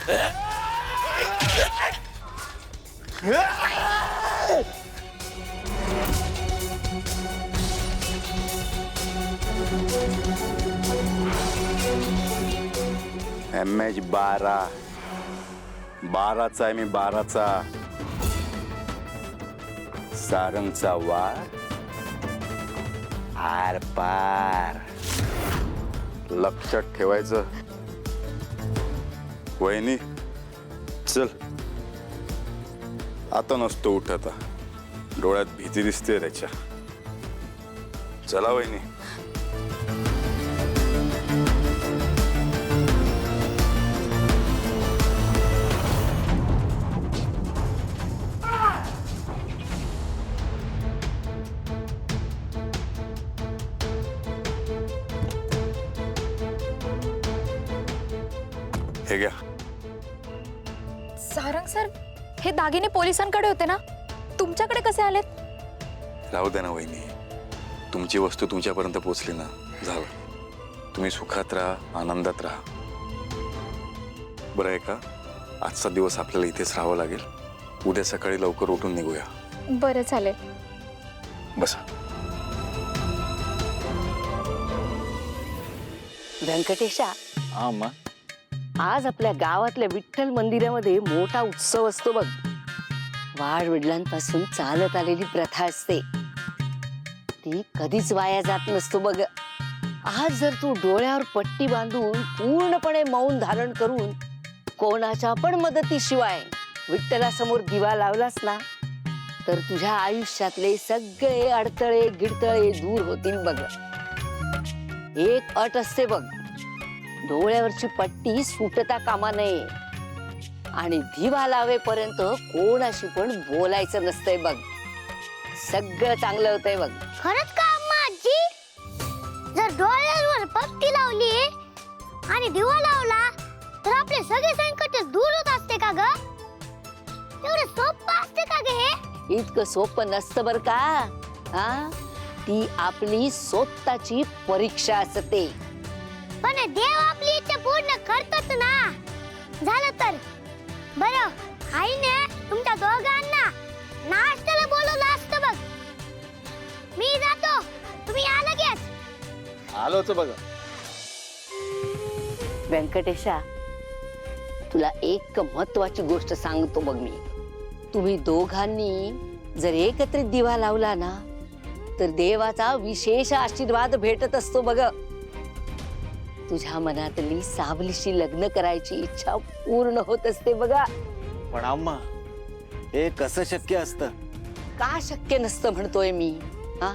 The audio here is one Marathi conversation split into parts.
MH 12चा आहे मी 12चा. सारंगचा वार आर पार. लक्षात ठेवायचं. वहिनी चल, आता नसतो उठत. डोळ्यात भीती दिसते त्याच्या. चला वहिनी. हे घ्या. सारंग सर, हे दागिने पोलिसांकडे होते ना, तुमच्याकडे कसे आलेत? राहू दे ना वहिनी, तुमची वस्तू तुमच्यापर्यंत पोहोचली ना, झालं. तुम्ही सुखात राहा, आनंदात राहा. बरं आहे का, आजचा दिवस आपल्याला इथेच राहावं लागेल. उद्या सकाळी लवकर उठून निघूया. बरं चालेल. बसा. व्यंकटेशा, हा अम्मा. आज आपल्या गावातल्या विठ्ठल मंदिरामध्ये मोठा उत्सव असतो बघ. वाडवडिलांपासून चालत आलेली प्रथा असते, ती कधीच वाया जात नसतो बघ. आज जर तू डोळ्यावर पट्टी बांधून पूर्णपणे मौन धारण करून कोणाच्या पण मदतीशिवाय विठ्ठलासमोर दिवा लावलास ना, तर तुझ्या आयुष्यातले सगळे अडथळे गिडतळे दूर होतील बघ. एक अट असते बघ, डोळ्यावरची पट्टी सुटता कामा नये आणि दिवा लावेपर्यंत कोणाशी पण बोलायचं नसतंय बघ. सगळं चांगलं होतंय बघ. खरंच का अम्मा आजी? जर डोळ्यावर पट्टी लावली आणि दिवा लावला तर आपले सगळे संकट दूर होत असते का ग? एवढं सोपं असते का ग हे? इतकं सोपं नसतं बर का. हा, ती आपली स्वतःची परीक्षा असते. पण देव आपली इच्छा पूर्ण करतोच ना. झालं तर बरं, आईने तुमच्या दोघांना नाश्त्याला बोलवलं असतं बघ. मी जातो, तुम्ही या लगेच. आलोच बघ. व्यंकटेशा, तुला एक महत्वाची गोष्ट सांगतो बघ मी. तुम्ही दोघांनी जर एकत्रित दिवा लावला ना, तर देवाचा विशेष आशीर्वाद भेटत असतो बघ. तुझ्या मनातली सावलीशी लग्न करायची इच्छा पूर्ण होत असते बघा. पण अम्मा, हे कसं शक्य असतं? का शक्य नसतं म्हणतोय मी? हा,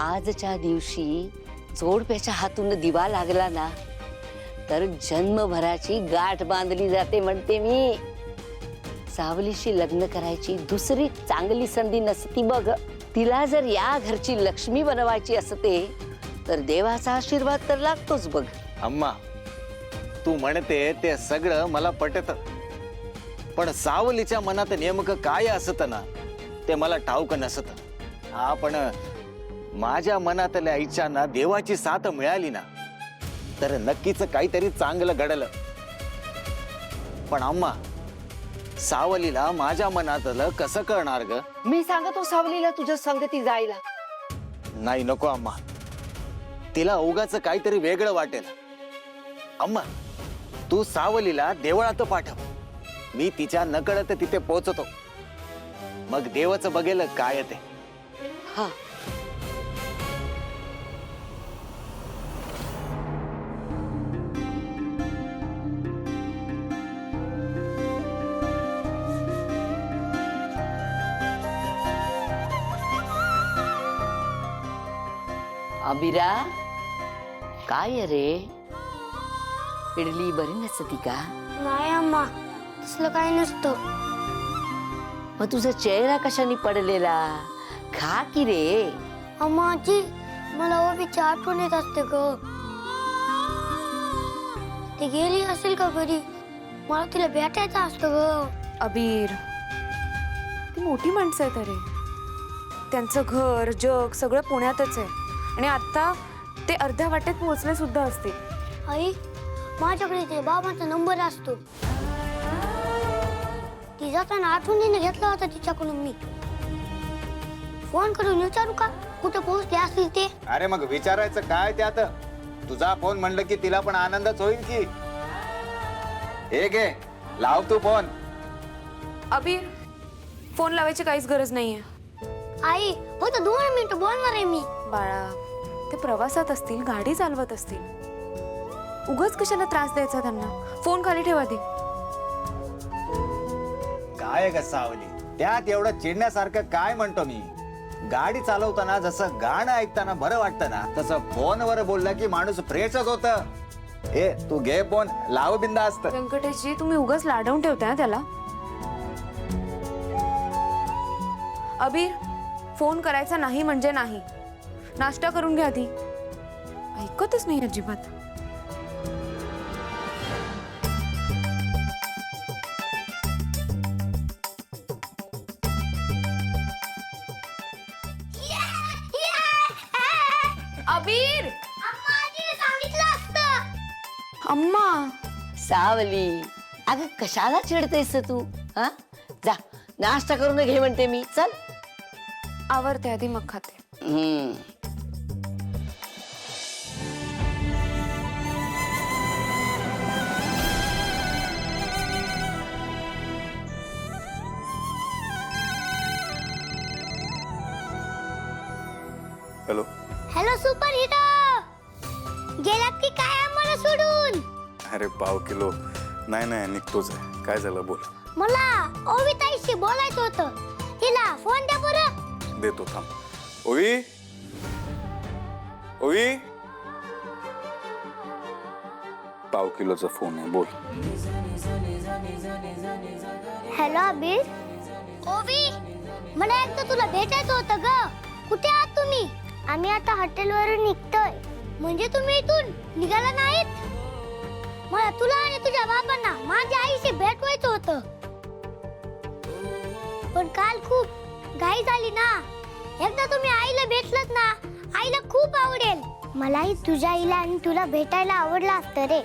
आजच्या दिवशी जोडप्याच्या हातून दिवा लागला ना, तर जन्मभराची गाठ बांधली जाते म्हणते मी. सावलीशी लग्न करायची दुसरी चांगली संधी नसती बघ. तिला जर या घरची लक्ष्मी बनवायची असते तर देवाचा आशीर्वाद तर लागतोच बघ. अम्मा, तू म्हणते ते सगळं मला पटत, पण सावलीच्या मनात नेमकं काय असत ना, ते मला ठाऊक नसत. हा, पण माझ्या मनातल्या इच्छांना देवाची साथ मिळाली ना, तर नक्कीच काहीतरी चांगलं घडलं. पण अम्मा, सावलीला माझ्या मनातलं कसं कळणार ग? मी सांगतो सावलीला तुझ्या संगती जायला. नाही, नको अम्मा. तिला उगाच काहीतरी वेगळं वाटेल. अम्मा, तू सावलीला देवळात पाठव. मी तिच्या नकळत तिथे पोहोचतो. मग देवच बघेल काय ते. हा, अबिरा, काय रे? इडली बरी नसती का? नाही अम्मा, तसलं काही नसतं. मग तुझा चेहरा कशाने पडलेला? खा की रे. अम्मा आजी, मला ओबीची आठवण येत असते ग. ती गेली असेल का घरी? मला तिला भेटायचं असतं ग. अबीर, ती मोठी माणसं आहेत अरे. त्यांचं घर जग सगळं पुण्यातच आहे आणि आता ते अर्ध्या वाटेत पोहोचले सुद्धा असते. आई, माझ्याकडे ते बाबांचा नंबर असतो. ती जाताना आठवणीने घेतला होता तिच्याकडून मी. फोन करून विचारू का कुठे पोहोचले असतील ते? अरे मग विचारायचं काय त्यात? तुझा फोन म्हणलं की तिला पण आनंदच होईल की. हे घे, लाव तू फोन. अबीर, फोन लावायची काहीच गरज नाहीये. आई फक्त 2 मिनिटं बोलणार आहे मी. बाळा, ते प्रवासात असतील, गाडी चालवत असतील. उगाच कशाला त्रास द्यायचा त्यांना. फोन खाली ठेवा दे. काय ग सावली, त्यात एवढं चिडण्यासारखं काय म्हणतो मी? गाडी चालवताना जसं गाणं ऐकताना बरं वाटतं ना, तसं फोनवर बोललं की माणूस फ्रेशच होत. ए तू घे फोन, लाव बिंदास्त. व्यंकटेशजी, तुम्ही उगाच लाडवून ठेवताय ना त्याला. अबीर, फोन करायचा नाही म्हणजे नाही. नाश्ता करून घ्या आधी. ऐकतच नाही अजिबात. अबीर, सांगितलं असतं. अम्मा. सावली, अगं कशाला चिडतेस तू? हा, जा नाश्ता करून घे म्हणते मी. चल. आवरते आधी मग खाते. हॅलो. हॅलो सुपर हिरो, गेलात की काय आम्हाला सोडून? अरे पाव किलो नाही निघतोच आहे. काय झालं बोल. मला ओविताईशी बोलायचं होतं. तिला फोन द्या बरं. देतो थांब. ओवी, ओवी. पाव किलोचा फोन आहे, बोल. हॅलो अबीर. ओवी, मला एकदा तुला भेटायचं होतं ग. कुठे आहात तुम्ही? आम्ही आता हॉटेलवरून निघतोय. म्हणजे तुम्ही इथून निघाला नाहीत? मला तुला आणि तुझ्या बाबांना माझ्या आईशी भेटवायचं होतं. पण काल खूप घाई झाली ना. एकदा तुम्ही आईला भेटलात ना, आईला खूप आवडेल. मलाही तुझ्या आईला आणि तुला भेटायला आवडलं असतं रे,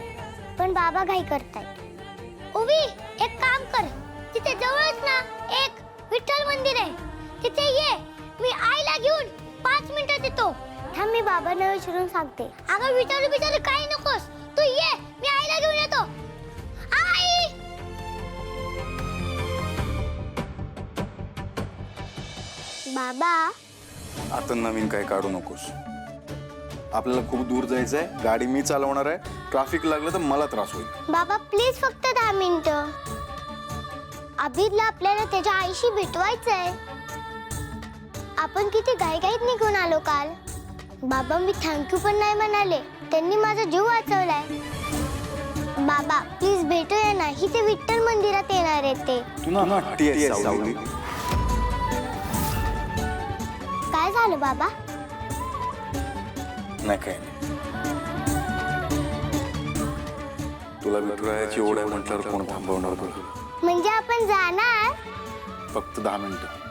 पण बाबा घाई करतायत. ओवी, एक काम कर, तिथे जवळच ना एक विठ्ठल मंदिर आहे, तिथे ये. मी आईला घेऊन 5 मिनिटात येतो. थांब, मी बाबांना विचारून सांगते. अगं विचारू काही नकोस, तू ये, मी आईला घेऊन येतो. आई. बाबा, आता नवीन काय काढू नकोस. आपल्याला खूप दूर जायचंय. गाडी मी चालवणार आहे. ट्रॅफिक लागलं तर मला त्रास होईल. बाबा प्लीज फक्त 10 मिनिटं. अबीरला आपल्याला त्याच्या आईशी भेटवायचंय. आपण किती घाईघाईत निघून आलो काल. बाबा मी थँक्यू पण नाही म्हणाले. त्यांनी माझा जीव वाचवलाय. बाबा प्लीज भेटूया ना. ही ते विठ्ठल मंदिरात येणार आहे ते. तू ना हट्टी आहेस सावली. काय झालं बाबा? नाही काय नाही. तुला विठुरायाची ओढ आहे म्हटल्यावर कोण थांबवणार तुला? म्हणजे आपण जाणार? फक्त 10 मिनिटं.